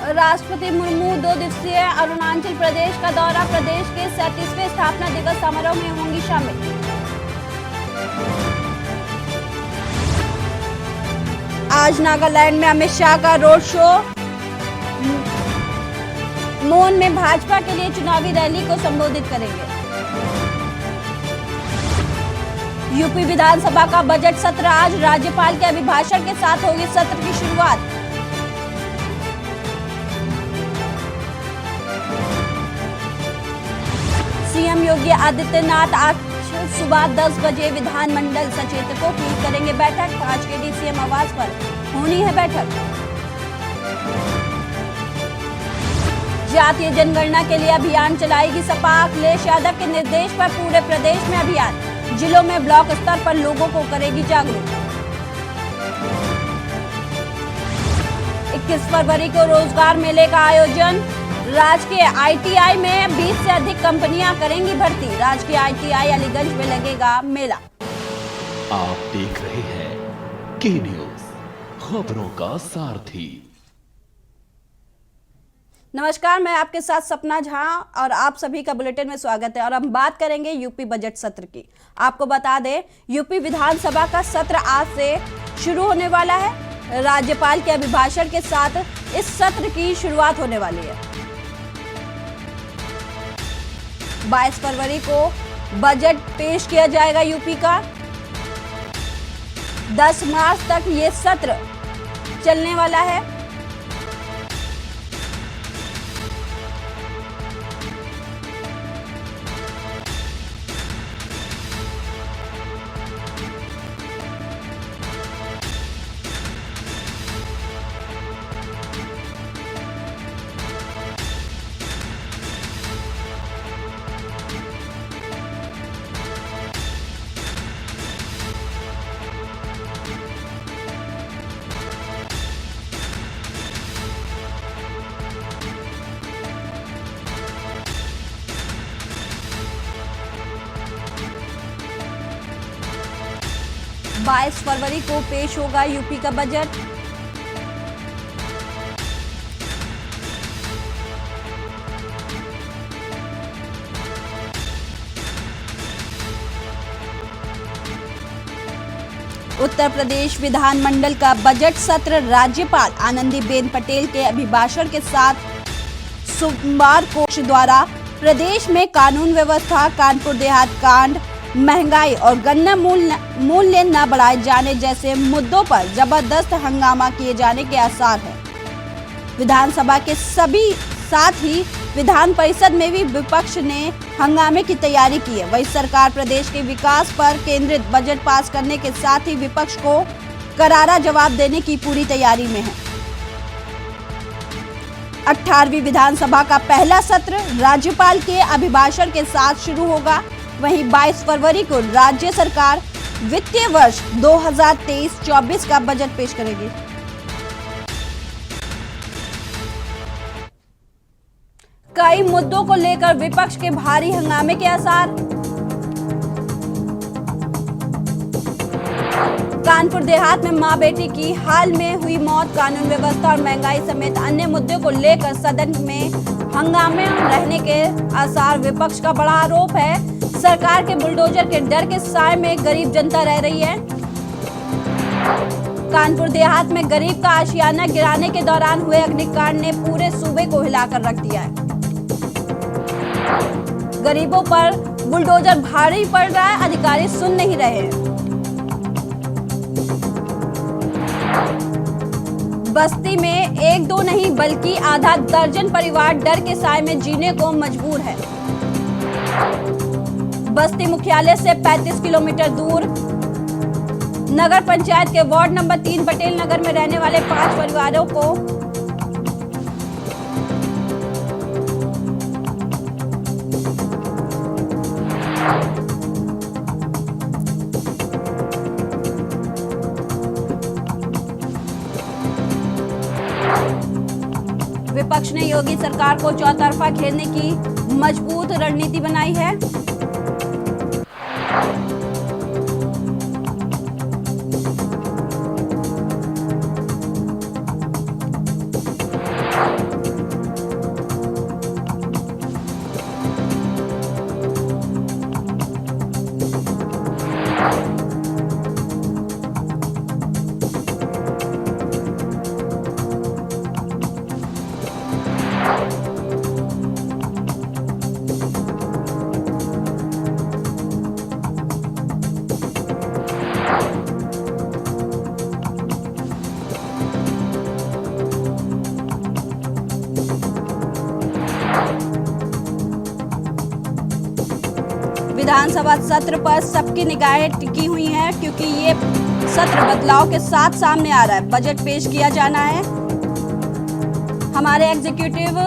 राष्ट्रपति मुर्मू 2 दिवसीय अरुणाचल प्रदेश का दौरा, प्रदेश के 37वें स्थापना दिवस समारोह में होंगी शामिल। आज नागालैंड में अमित शाह का रोड शो, मोन में भाजपा के लिए चुनावी रैली को संबोधित करेंगे। यूपी विधानसभा का बजट सत्र आज, राज्यपाल के अभिभाषण के साथ होगी सत्र की शुरुआत। सीएम योगी आदित्यनाथ आज सुबह 10 बजे विधानमंडल सचेतकों की करेंगे बैठक। आज के डीसीएम आवास पर होनी है बैठक। जातीय जनगणना के लिए अभियान चलाएगी सपा, अखिलेश यादव के निर्देश पर पूरे प्रदेश में अभियान, जिलों में ब्लॉक स्तर पर लोगों को करेगी जागरूक। 21 फरवरी को रोजगार मेले का आयोजन, राजकीय आईटीआई में 20 से अधिक कंपनियां करेंगी भर्ती। राजकीय आईटीआई अलीगंज में लगेगा मेला। आप देख रहे हैं के न्यूज, खबरों का सारथी। नमस्कार, मैं आपके साथ सपना झा और आप सभी का बुलेटिन में स्वागत है। और हम बात करेंगे यूपी बजट सत्र की। आपको बता दें, यूपी विधानसभा का सत्र आज से शुरू होने वाला है। राज्यपाल के अभिभाषण के साथ इस सत्र की शुरुआत होने वाली है। 22 फरवरी को बजट पेश किया जाएगा यूपी का। 10 मार्च तक ये सत्र चलने वाला है। बाईस फरवरी को पेश होगा यूपी का बजट। उत्तर प्रदेश विधानमंडल का बजट सत्र राज्यपाल आनंदीबेन पटेल के अभिभाषण के साथ सोमवार को द्वारा प्रदेश में कानून व्यवस्था, कानपुर देहात कांड, महंगाई और गन्ना मूल्य न बढ़ाए जाने जैसे मुद्दों पर जबरदस्त हंगामा किए जाने के आसार हैं। विधानसभा के सभी साथ ही विधान परिषद में भी विपक्ष ने हंगामे की तैयारी की है। वही सरकार प्रदेश के विकास पर केंद्रित बजट पास करने के साथ ही विपक्ष को करारा जवाब देने की पूरी तैयारी में है। 18वीं विधानसभा का पहला सत्र राज्यपाल के अभिभाषण के साथ शुरू होगा। वहीं 22 फरवरी को राज्य सरकार वित्तीय वर्ष 2023-24 का बजट पेश करेगी। कई मुद्दों को लेकर विपक्ष के भारी हंगामे के आसार। कानपुर देहात में मां बेटी की हाल में हुई मौत, कानून व्यवस्था और महंगाई समेत अन्य मुद्दों को लेकर सदन में हंगामे रहने के आसार। विपक्ष का बड़ा आरोप है सरकार के बुलडोजर के डर के साए में गरीब जनता रह रही है। कानपुर देहात में गरीब का आशियाना गिराने के दौरान हुए अग्निकांड ने पूरे सूबे को हिलाकर रख दिया है। गरीबों पर बुलडोजर भारी पड़ रहा है, अधिकारी सुन नहीं रहे हैं। बस्ती में 1-2 नहीं बल्कि आधा दर्जन परिवार डर के साए में जीने को मजबूर है। बस्ती मुख्यालय से 35 किलोमीटर दूर नगर पंचायत के वार्ड नंबर 3 पटेल नगर में रहने वाले 5 परिवारों को विपक्ष ने योगी सरकार को चौतरफा घेरने की मजबूत रणनीति बनाई है। विधानसभा सत्र पर सबकी निगाहें टिकी हुई हैं क्योंकि ये सत्र बदलाव के साथ सामने आ रहा है। बजट पेश किया जाना है। हमारे एग्जीक्यूटिव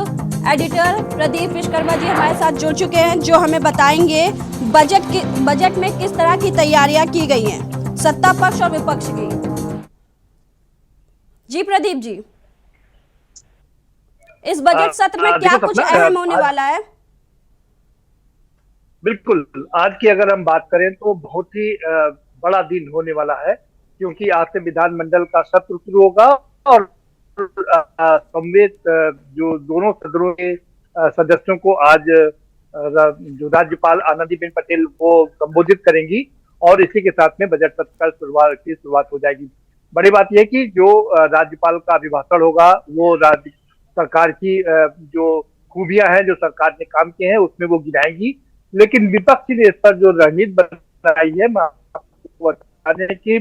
एडिटर प्रदीप विश्वकर्मा जी हमारे साथ जुड़ चुके हैं, जो हमें बताएंगे बजट में किस तरह की तैयारियां की गई हैं सत्ता पक्ष और विपक्ष की। जी प्रदीप जी, इस बजट सत्र में क्या कुछ अहम होने वाला है? बिल्कुल, आज की अगर हम बात करें तो बहुत ही बड़ा दिन होने वाला है, क्योंकि आज से विधानमंडल का सत्र शुरू होगा और संवेद जो दोनों सदनों के सदस्यों को आज जो राज्यपाल आनंदीबेन पटेल वो संबोधित करेंगी और इसी के साथ में बजट सत्र की शुरुआत हो जाएगी। बड़ी बात यह कि जो राज्यपाल का अभिभाषण होगा वो राज्य सरकार की जो खूबियां हैं, जो सरकार ने काम किए हैं, उसमें वो गिनाएंगी। लेकिन विपक्ष ने इस पर जो रणनीति बनाई है, मैं आपको बता दें कि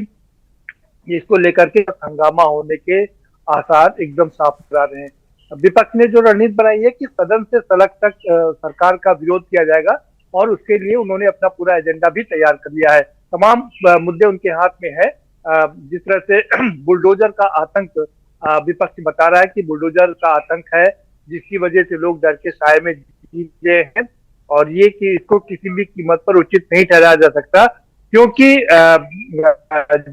इसको लेकर के हंगामा होने के आसार एकदम साफ नजर आ रहे हैं। विपक्ष ने जो रणनीति बनाई है कि सदन से सड़क तक सरकार का विरोध किया जाएगा और उसके लिए उन्होंने अपना पूरा एजेंडा भी तैयार कर लिया है। तमाम मुद्दे उनके हाथ में है। जिस तरह से बुलडोजर का आतंक विपक्ष बता रहा है कि बुलडोजर का आतंक है, जिसकी वजह से लोग डर के साए में जीत गए हैं और ये कि इसको किसी भी कीमत पर उचित नहीं ठहराया जा सकता, क्योंकि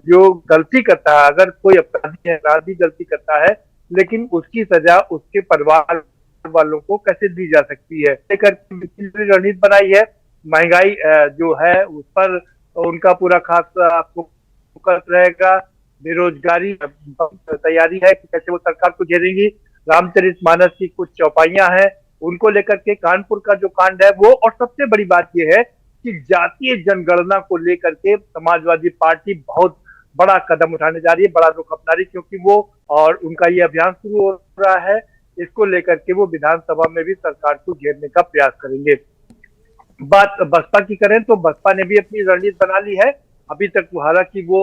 जो गलती करता है, अगर कोई अपराधी गलती करता है, लेकिन उसकी सजा उसके परिवार वालों को कैसे दी जा सकती है, लेकर रणनीति बनाई है। महंगाई जो है उस पर उनका पूरा खास फोकस रहेगा। बेरोजगारी तैयारी है कि कैसे वो सरकार को घेरेंगी। रामचरितमानस की कुछ चौपाइयां हैं, उनको लेकर के कानपुर का जो कांड है वो, और सबसे बड़ी बात यह है कि जातीय जनगणना को लेकर के समाजवादी पार्टी बहुत बड़ा कदम उठाने जा रही है, बड़ा रुख अपना रही, क्योंकि वो और उनका ये अभियान शुरू हो रहा है। इसको लेकर के वो विधानसभा में भी सरकार को घेरने का प्रयास करेंगे। बात बसपा की करें तो बसपा ने भी अपनी रणनीति बना ली है। अभी तक हालांकि वो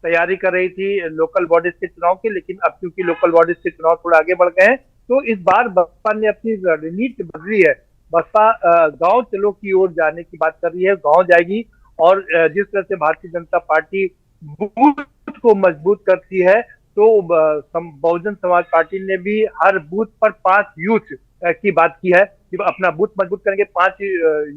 तैयारी कर रही थी लोकल बॉडीज के चुनाव की, लेकिन अब क्योंकि लोकल बॉडीज के चुनाव थोड़ा आगे बढ़ गए हैं तो इस बार बसपा ने अपनी रणनीति बदली है। बसपा गांव चलो की ओर जाने की बात कर रही है, गांव जाएगी और जिस तरह से भारतीय जनता पार्टी बूथ को मजबूत करती है, तो बहुजन समाज पार्टी ने भी हर बूथ पर 5 यूथ की बात की है कि अपना बूथ मजबूत करेंगे, 5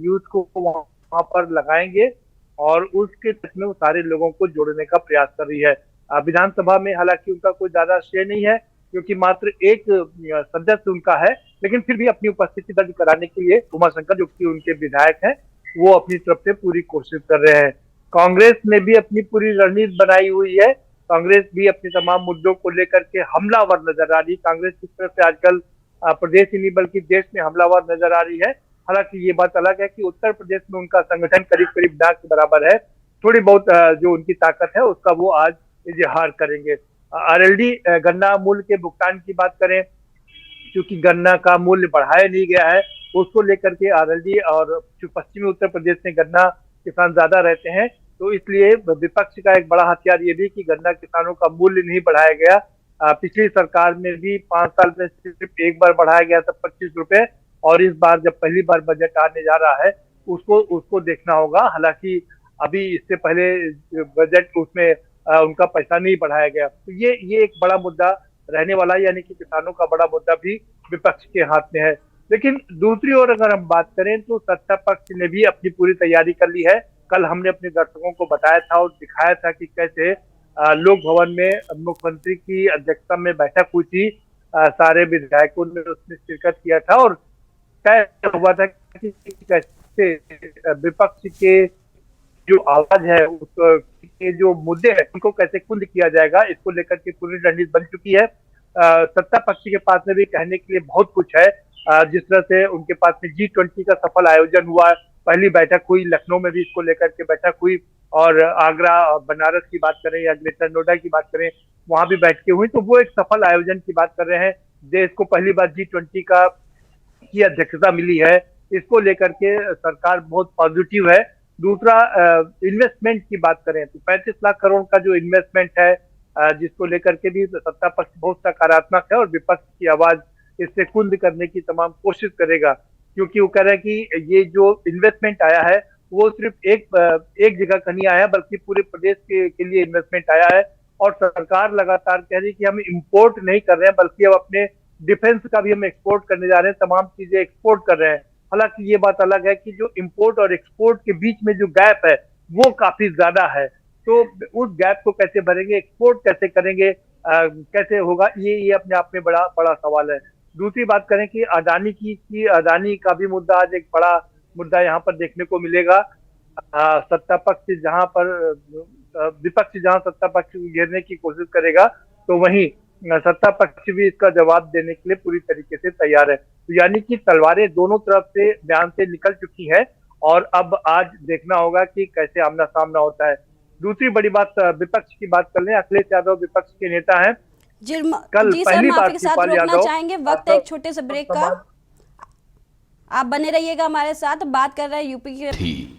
यूथ को वहां पर लगाएंगे और उसके में वो सारे लोगों को जोड़ने का प्रयास कर रही है। विधानसभा में हालांकि उनका कोई ज्यादा श्रेय नहीं है, क्योंकि मात्र एक सदस्य उनका है, लेकिन फिर भी अपनी उपस्थिति दर्ज कराने के लिए उमाशंकर, जो कि उनके विधायक हैं, वो अपनी तरफ से पूरी कोशिश कर रहे हैं। कांग्रेस ने भी अपनी पूरी रणनीति बनाई हुई है। कांग्रेस भी अपने तमाम मुद्दों को लेकर के हमलावर नजर आ रही है। कांग्रेस की तरफ से आजकल प्रदेश ही नहीं बल्कि देश में हमलावर नजर आ रही है। हालांकि ये बात अलग है कि उत्तर प्रदेश में उनका संगठन करीब करीब ना के बराबर है। थोड़ी बहुत जो उनकी ताकत है उसका वो आज इजहार करेंगे। आरएलडी गन्ना मूल्य के भुगतान की बात करें, क्योंकि गन्ना का मूल्य बढ़ाया नहीं गया है, उसको लेकर के आरएलडी और पश्चिमी उत्तर प्रदेश में गन्ना किसान ज्यादा रहते हैं, तो इसलिए विपक्ष का एक बड़ा हथियार ये भी कि गन्ना किसानों का मूल्य नहीं बढ़ाया गया। पिछली सरकार में भी 5 साल में सिर्फ एक बार बढ़ाया गया था 25 रुपए, और इस बार जब पहली बार बजट आने जा रहा है उसको देखना होगा। हालांकि अभी इससे पहले बजट उसमें उनका पैसा नहीं बढ़ाया गया, तो ये एक बड़ा मुद्दा रहने वाला है, यानी कि किसानों का बड़ा मुद्दा भी विपक्ष के हाथ में है। लेकिन दूसरी ओर अगर हम बात करें तो सत्ता पक्ष ने भी अपनी पूरी तैयारी कर ली है। कल हमने अपने दर्शकों को बताया था और दिखाया था कि कैसे लोक भवन में मुख्यमंत्री की अध्यक्षता में बैठक हुई थी, सारे विधायकों ने उसमें शिरकत किया था और तय हुआ था कि कैसे विपक्ष के जो आवाज है, उसके जो मुद्दे हैं उनको कैसे कुंद किया जाएगा, इसको लेकर के पूरी रणनीति बन चुकी है। सत्ता पक्ष के पास में भी कहने के लिए बहुत कुछ है। जिस तरह से उनके पास में G20 का सफल आयोजन हुआ, पहली बैठक हुई, लखनऊ में भी इसको लेकर के बैठक हुई, और आगरा बनारस की बात करें या ग्रेटर नोएडा की बात करें, वहां भी बैठकें हुई, तो वो एक सफल आयोजन की बात कर रहे हैं। देश को पहली बार G20 की अध्यक्षता मिली है, इसको लेकर के सरकार बहुत पॉजिटिव है। दूसरा, इन्वेस्टमेंट की बात करें तो 35 लाख करोड़ का जो इन्वेस्टमेंट है, जिसको लेकर के भी सत्ता पक्ष बहुत सकारात्मक है और विपक्ष की आवाज इससे कुंद करने की तमाम कोशिश करेगा। क्योंकि वो कह रहे हैं कि ये जो इन्वेस्टमेंट आया है वो सिर्फ एक जगह का नहीं आया है, बल्कि पूरे प्रदेश के लिए इन्वेस्टमेंट आया है। और सरकार लगातार कह रही है कि हम इंपोर्ट नहीं कर रहे हैं, बल्कि अब अपने डिफेंस का भी हम एक्सपोर्ट करने जा रहे हैं, तमाम चीजें एक्सपोर्ट कर रहे हैं। हालांकि ये बात अलग है कि जो इंपोर्ट और एक्सपोर्ट के बीच में जो गैप है वो काफी ज्यादा है। तो उस गैप को कैसे भरेंगे, एक्सपोर्ट कैसे करेंगे, कैसे होगा, ये अपने आप में बड़ा बड़ा सवाल है। दूसरी बात करें कि अडानी की अडानी का भी मुद्दा आज एक बड़ा मुद्दा यहाँ पर देखने को मिलेगा। सत्ता पक्ष जहां पर विपक्ष जहां सत्ता पक्ष को घेरने की कोशिश करेगा, तो वहीं सत्ता पक्ष भी इसका जवाब देने के लिए पूरी तरीके से तैयार है। तो यानी कि तलवारें दोनों तरफ से बयान से निकल चुकी है, और अब आज देखना होगा कि कैसे आमना सामना होता है। दूसरी बड़ी बात, विपक्ष की बात कर लें। अखिलेश यादव विपक्ष के नेता हैं। जी कल जी सर, पहली माफी बार के साथ शिवपाल रोकना यादव चाहेंगे, वक्त है एक छोटे से ब्रेक का। आप बने रहिएगा हमारे साथ, बात कर रहे हैं यूपी के। थी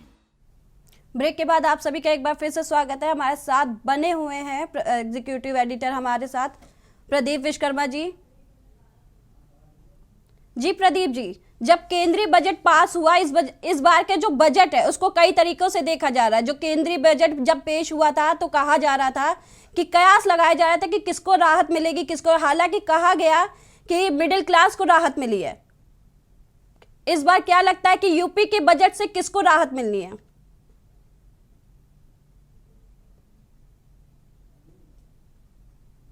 ब्रेक के बाद आप सभी का एक बार फिर से स्वागत है। हमारे साथ बने हुए हैं एग्जीक्यूटिव एडिटर हमारे साथ प्रदीप विश्वकर्मा जी। जी प्रदीप जी, जब केंद्रीय बजट पास हुआ, इस बार के जो बजट है उसको कई तरीकों से देखा जा रहा है। जो केंद्रीय बजट जब पेश हुआ था तो कहा जा रहा था कि कयास लगाया जा रहा था कि किसको राहत मिलेगी, किसको, हालांकि कहा गया कि मिडिल क्लास को राहत मिली है। इस बार क्या लगता है कि यूपी के बजट से किसको राहत मिलनी है?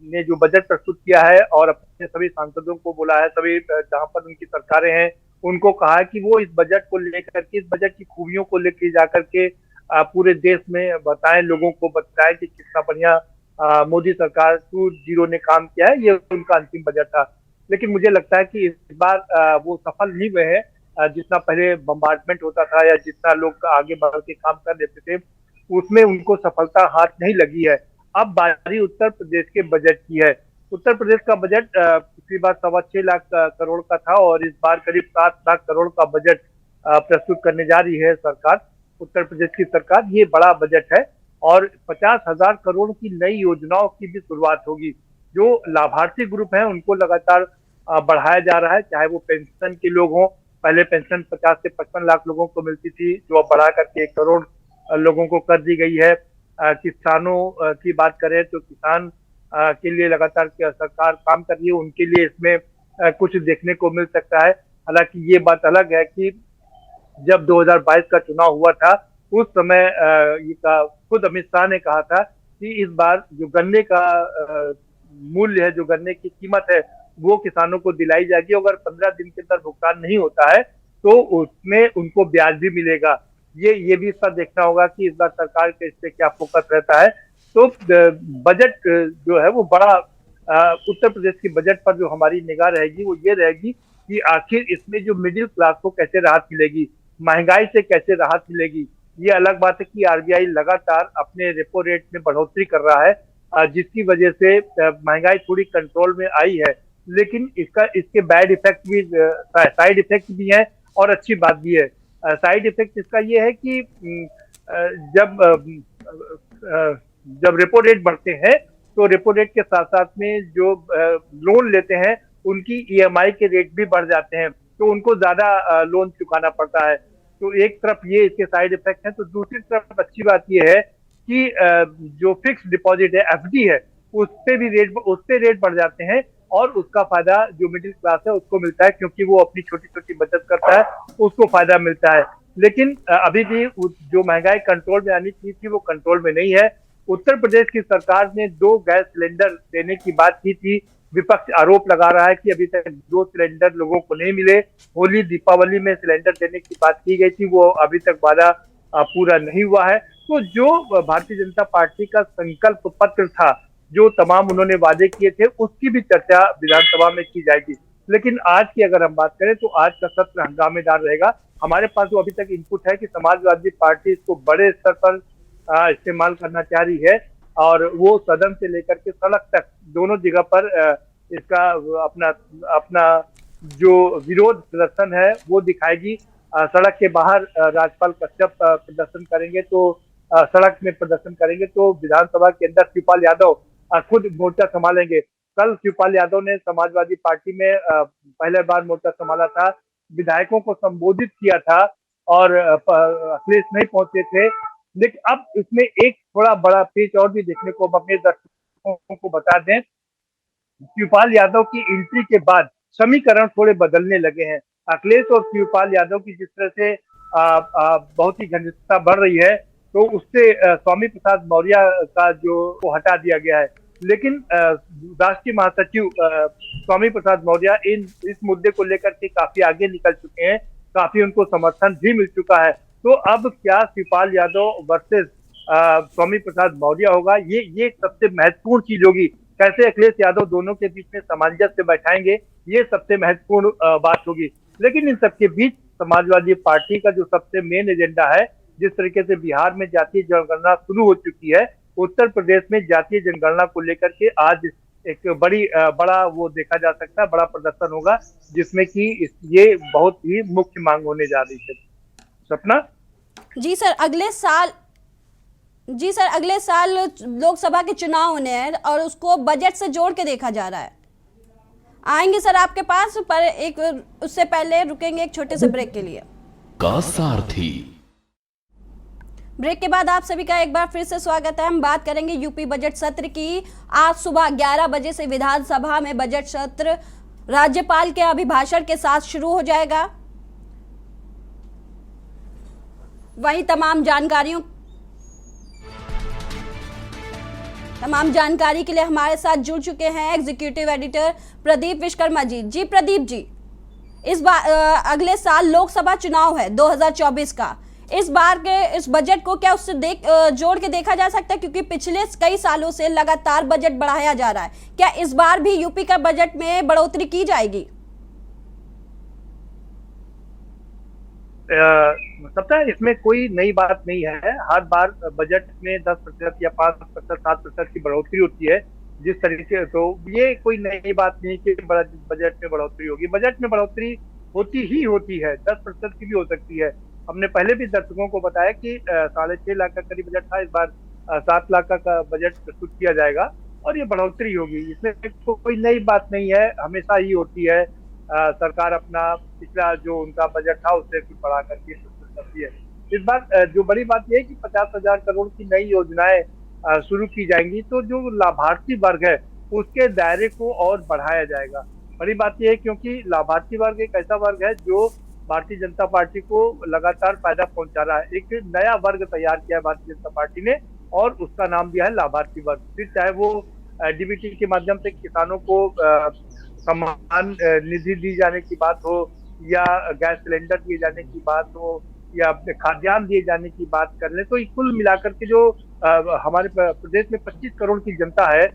ने जो बजट प्रस्तुत किया है और अपने सभी सांसदों को बुला है, सभी जहां पर उनकी सरकारें हैं उनको कहा है कि वो इस बजट को लेकर के, इस बजट की खूबियों को लेकर जाकर के पूरे देश में बताएं, लोगों को बताएं कि कितना बढ़िया मोदी सरकार 2.0 ने काम किया है। ये उनका अंतिम बजट था। लेकिन मुझे लगता है कि इस बार वो सफल नहीं हुए हैं। जितना पहले बम्बार्डमेंट होता था या जितना लोग आगे बढ़ के काम कर लेते थे, उसमें उनको सफलता हाथ नहीं लगी है। अब बारी उत्तर प्रदेश के बजट की है। उत्तर प्रदेश का बजट पिछली बार 6.25 लाख करोड़ का था, और इस बार करीब 7 लाख करोड़ का बजट प्रस्तुत करने जा रही है सरकार, उत्तर प्रदेश की सरकार। ये बड़ा बजट है, और 50,000 करोड़ की नई योजनाओं की भी शुरुआत होगी। जो लाभार्थी ग्रुप हैं उनको लगातार बढ़ाया जा रहा है, चाहे वो पेंशन के लोग हों। पहले पेंशन 50 से 55 लाख लोगों को मिलती थी, जो अब बढ़ा करके 1 करोड़ लोगों को कर दी गई है। किसानों की बात करें तो किसान के लिए लगातार सरकार काम कर रही है, उनके लिए इसमें कुछ देखने को मिल सकता है। हालांकि ये बात अलग है कि जब 2022 का चुनाव हुआ था, उस समय खुद अमित शाह ने कहा था कि इस बार जो गन्ने का मूल्य है, जो गन्ने की कीमत है, वो किसानों को दिलाई जाएगी। अगर 15 दिन के अंदर भुगतान नहीं होता है तो उसमें उनको ब्याज भी मिलेगा। ये भी इस पर देखना होगा कि इस बार सरकार के इस पे क्या फोकस रहता है। तो बजट जो है वो बड़ा, उत्तर प्रदेश की बजट पर जो हमारी निगाह रहेगी वो ये रहेगी कि आखिर इसमें जो मिडिल क्लास को कैसे राहत मिलेगी, महंगाई से कैसे राहत मिलेगी। ये अलग बात है कि आरबीआई लगातार अपने रेपो रेट में बढ़ोतरी कर रहा है, जिसकी वजह से महंगाई थोड़ी कंट्रोल में आई है। लेकिन इसके बैड इफेक्ट भी, साइड इफेक्ट भी हैं और अच्छी बात भी है। साइड इफेक्ट इसका ये है कि जब रेपो रेट बढ़ते हैं तो रेपो रेट के साथ साथ में जो लोन लेते हैं उनकी ईएमआई के रेट भी बढ़ जाते हैं, तो उनको ज्यादा लोन चुकाना पड़ता है। तो एक तरफ ये इसके साइड इफेक्ट है, तो दूसरी तरफ अच्छी बात ये है कि जो फिक्स डिपॉजिट है, एफडी है, उस पे रेट बढ़ जाते हैं, और उसका फायदा जो मिडिल क्लास है उसको मिलता है, क्योंकि वो अपनी छोटी छोटी बचत करता है, उसको फायदा मिलता है। लेकिन अभी भी जो महंगाई कंट्रोल में आनी चाहिए थी वो कंट्रोल में नहीं है। उत्तर प्रदेश की सरकार ने 2 गैस सिलेंडर देने की बात की थी। विपक्ष आरोप लगा रहा है कि अभी तक 2 सिलेंडर लोगों को नहीं मिले। होली दीपावली में सिलेंडर देने की बात की गई थी, वो अभी तक वादा पूरा नहीं हुआ है। तो जो भारतीय जनता पार्टी का संकल्प पत्र था, जो तमाम उन्होंने वादे किए थे, उसकी भी चर्चा विधानसभा में की जाएगी। लेकिन आज की अगर हम बात करें तो आज का सत्र हंगामेदार रहेगा। हमारे पास जो अभी तक इनपुट है कि समाजवादी पार्टी इसको बड़े स्तर पर इस्तेमाल करना चाह रही है, और वो सदन से लेकर के सड़क तक दोनों जगह पर इसका अपना जो विरोध प्रदर्शन है वो दिखाएगी। सड़क के बाहर राज्यपाल कश्यप प्रदर्शन करेंगे, तो सड़क में प्रदर्शन करेंगे, तो विधानसभा के अंदर शिवपाल यादव खुद मोर्चा संभालेंगे। कल शिवपाल यादव ने समाजवादी पार्टी में पहले बार मोर्चा संभाला था, विधायकों को संबोधित किया था और अखिलेश नहीं पहुंचे थे। लेकिन अब इसमें एक थोड़ा बड़ा पेच और भी देखने को हम अपने दर्शकों को बता दें। शिवपाल यादव की एंट्री के बाद समीकरण थोड़े बदलने लगे हैं। अखिलेश और शिवपाल यादव की जिस तरह से बहुत ही घनिष्ठता बढ़ रही है, तो उससे स्वामी प्रसाद मौर्य का जो को हटा दिया गया है। लेकिन राष्ट्रीय महासचिव स्वामी प्रसाद मौर्य इस मुद्दे को लेकर के काफी आगे निकल चुके हैं, काफी उनको समर्थन भी मिल चुका है। तो अब क्या शिवपाल यादव वर्सेस स्वामी प्रसाद मौर्य होगा, ये सबसे महत्वपूर्ण चीज होगी। कैसे अखिलेश यादव दोनों के बीच में सामंजस्य बैठाएंगे, ये सबसे महत्वपूर्ण बात होगी। लेकिन इन सबके बीच समाजवादी पार्टी का जो सबसे मेन एजेंडा है, जिस तरीके से बिहार में जातीय जनगणना शुरू हो चुकी है, उत्तर प्रदेश में जातीय जनगणना को लेकर के आज एक बड़ा वो देखा जा सकता है, बड़ा प्रदर्शन होगा, जिसमें कि ये बहुत ही मुख्य मांग होने जा रही है। सपना जी सर, अगले साल लोकसभा के चुनाव होने हैं और उसको बजट से जोड़ के देखा जा रहा है। आएंगे सर आपके पास, पर एक उससे पहले रुकेंगे एक छोटे से ब्रेक के लिए। का सारथी। ब्रेक के बाद आप सभी का एक बार फिर से स्वागत है। हम बात करेंगे यूपी बजट सत्र की। आज सुबह 11 बजे से विधानसभा में बजट सत्र राज्यपाल के अभिभाषण के साथ शुरू हो जाएगा। वहीं तमाम जानकारी के लिए हमारे साथ जुड़ चुके हैं एग्जीक्यूटिव एडिटर प्रदीप विश्वकर्मा जी। जी प्रदीप जी, इस बार अगले साल लोकसभा चुनाव है 2024 का। इस बार के इस बजट को क्या उससे जोड़ के देखा जा सकता है, क्योंकि पिछले कई सालों से लगातार बजट बढ़ाया जा रहा है। क्या इस बार भी यूपी का बजट में बढ़ोतरी की जाएगी? सबका इसमें कोई नई बात नहीं है। हर बार बजट में 10% या 5%, 7% की बढ़ोतरी होती है जिस तरीके, तो ये कोई नई बात नहीं कि बजट में बढ़ोतरी होगी। बजट में बढ़ोतरी होती है, 10% की भी हो सकती है। हमने पहले भी दर्शकों को बताया कि 6.5 लाख का करीब बजट था, इस बार 7 लाख का बजट प्रस्तुत किया जाएगा और ये बढ़ोतरी होगी। इसमें कोई नई बात नहीं है, हमेशा ही होती है। सरकार अपना पिछला जो उनका बजट था उससे कुछ बढ़ा करके करती है। इस बार जो बड़ी बात यह है कि 50,000 करोड़ की नई योजनाएं शुरू की जाएंगी, तो जो लाभार्थी वर्ग है उसके दायरे को और बढ़ाया जाएगा। बड़ी बात यह है क्योंकि लाभार्थी वर्ग एक ऐसा वर्ग है जो भारतीय जनता पार्टी को लगातार फायदा पहुंचा रहा है। एक नया वर्ग तैयार किया है भारतीय जनता पार्टी ने और उसका नाम दिया है लाभार्थी वर्ग। फिर चाहे वो डीबीटी के माध्यम से किसानों को सम्मान निधि दी जाने की बात हो, या गैस सिलेंडर दिए जाने की बात हो, या अपने खाद्यान्न दिए जाने की बात कर ले, तो कुल मिलाकर के जो हमारे प्रदेश में 25 करोड़ की जनता है,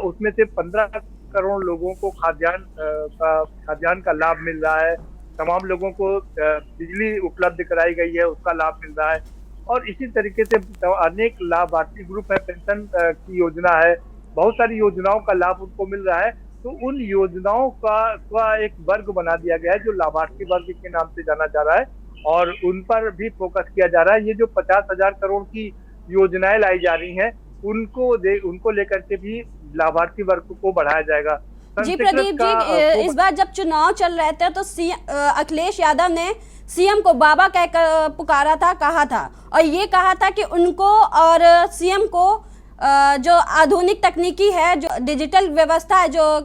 उसमें से 15 करोड़ लोगों को खाद्यान्न का लाभ मिल रहा है। तमाम लोगों को बिजली उपलब्ध कराई गई है, उसका लाभ मिल रहा है। और इसी तरीके से अनेक लाभार्थी ग्रुप है, पेंशन की योजना है, बहुत सारी योजनाओं का लाभ उनको मिल रहा है। तो उन योजनाओं का एक वर्ग बना दिया गया है जो लाभार्थी वर्ग के नाम से जाना जा रहा है, और उन पर भी फोकस किया जा रहा है। ये जो 50,000 करोड़ की योजनाएं लाई जा रही हैं, उनको लेकर के भी लाभार्थी वर्ग को बढ़ाया जाएगा। जी प्रदीप जी, इस बार जब चुनाव चल रहे थे तो अखिलेश यादव ने सीएम को बाबा कहकर पुकारा था, कहा था, और ये कहा था कि उनको और सीएम को जो आधुनिक तकनीकी है, जो डिजिटल व्यवस्था है, जो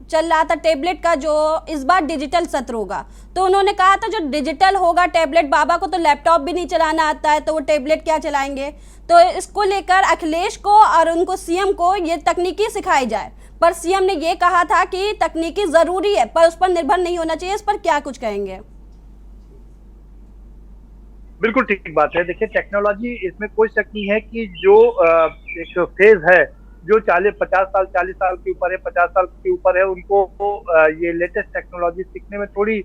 चल रहा था टेबलेट का, जो इस बार डिजिटल सत्र होगा, तो उन्होंने कहा था जो डिजिटल होगा टेबलेट, बाबा को तो लैपटॉप भी नहीं चलाना आता है, तो वो टेबलेट क्या चलाएंगे। तो इसको लेकर अखिलेश को और उनको सीएम को ये तकनीकी सिखाई जाए, पर सीएम ने ये कहा था कि तकनीकी जरूरी है पर उस पर निर्भर नहीं होना चाहिए। इस पर क्या कुछ कहेंगे? बिल्कुल ठीक बात है। देखिए, टेक्नोलॉजी, इसमें कोई शक नहीं है कि जो एक फेज है जो 40 साल के ऊपर है, 50 साल के ऊपर है, उनको ये लेटेस्ट टेक्नोलॉजी सीखने में थोड़ी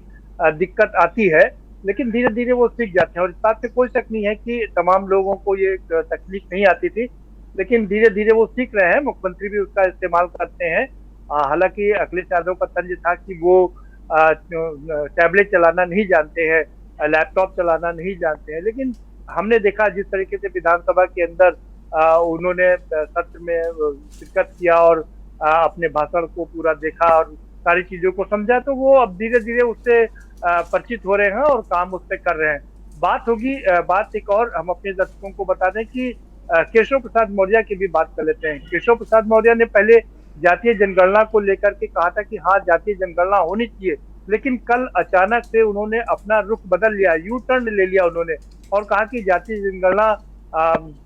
दिक्कत आती है, लेकिन धीरे धीरे वो सीख जाते हैं। और इस बात से कोई शक नहीं है कि तमाम लोगों को ये तकनीक नहीं आती थी, लेकिन धीरे धीरे वो सीख रहे हैं। मुख्यमंत्री भी उसका इस्तेमाल करते हैं। हालांकि अखिलेश यादव का तंज था कि वो टैबलेट चलाना नहीं जानते हैं, लैपटॉप चलाना नहीं जानते हैं, लेकिन हमने देखा जिस तरीके से विधानसभा के अंदर उन्होंने सत्र में शिरकत किया और अपने भाषण को पूरा देखा और सारी चीजों को समझा, तो वो अब धीरे धीरे उससे परिचित हो रहे हैं और काम उस पर कर रहे हैं। बात एक और हम अपने दर्शकों को बता दें कि केशव प्रसाद मौर्य की भी बात कर लेते हैं। केशव प्रसाद मौर्य ने पहले जातीय जनगणना को लेकर के कहा था कि हाँ, जातीय जनगणना होनी चाहिए, लेकिन कल अचानक से उन्होंने अपना रुख बदल लिया, यू टर्न ले लिया उन्होंने, और कहा कि जातीय जनगणना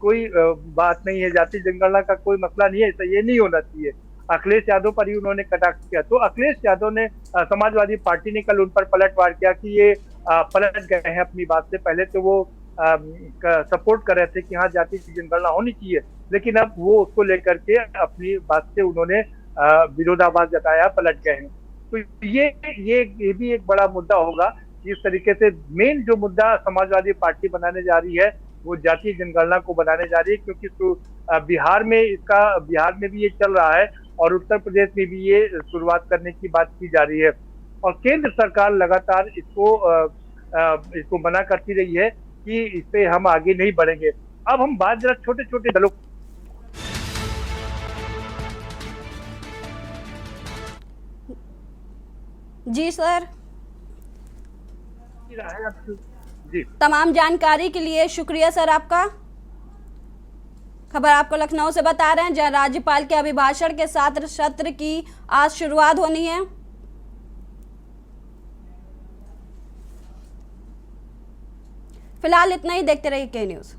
कोई बात नहीं है, जातीय जनगणना का कोई मसला नहीं है, ऐसा ये नहीं होना चाहिए। अखिलेश यादव पर ही उन्होंने कटाक्ष किया। तो अखिलेश यादव ने, समाजवादी पार्टी ने कल उन पर पलटवार किया कि ये पलट गए हैं अपनी बात से। पहले तो वो सपोर्ट कर रहे थे कि हाँ, जातीय जनगणना होनी चाहिए, लेकिन अब वो उसको लेकर के अपनी बात से उन्होंने विरोधाभास जताया, पलट गए हैं। तो ये भी एक बड़ा मुद्दा होगा। जिस तरीके से मेन जो मुद्दा समाजवादी पार्टी बनाने जा रही है वो जातीय जनगणना को बनाने जा रही है, क्योंकि बिहार में भी ये चल रहा है और उत्तर प्रदेश में भी ये शुरुआत करने की बात की जा रही है, और केंद्र सरकार लगातार इसको मना करती रही है कि इस पे हम आगे नहीं बढ़ेंगे। अब हम बात जरा छोटे छोटे दलों जी सर, की राय जी। तमाम जानकारी के लिए शुक्रिया सर आपका। खबर आपको लखनऊ से बता रहे हैं, जहां राज्यपाल के अभिभाषण के साथ सत्र की आज शुरुआत होनी है। फिलहाल इतना ही, देखते रहिए के न्यूज़।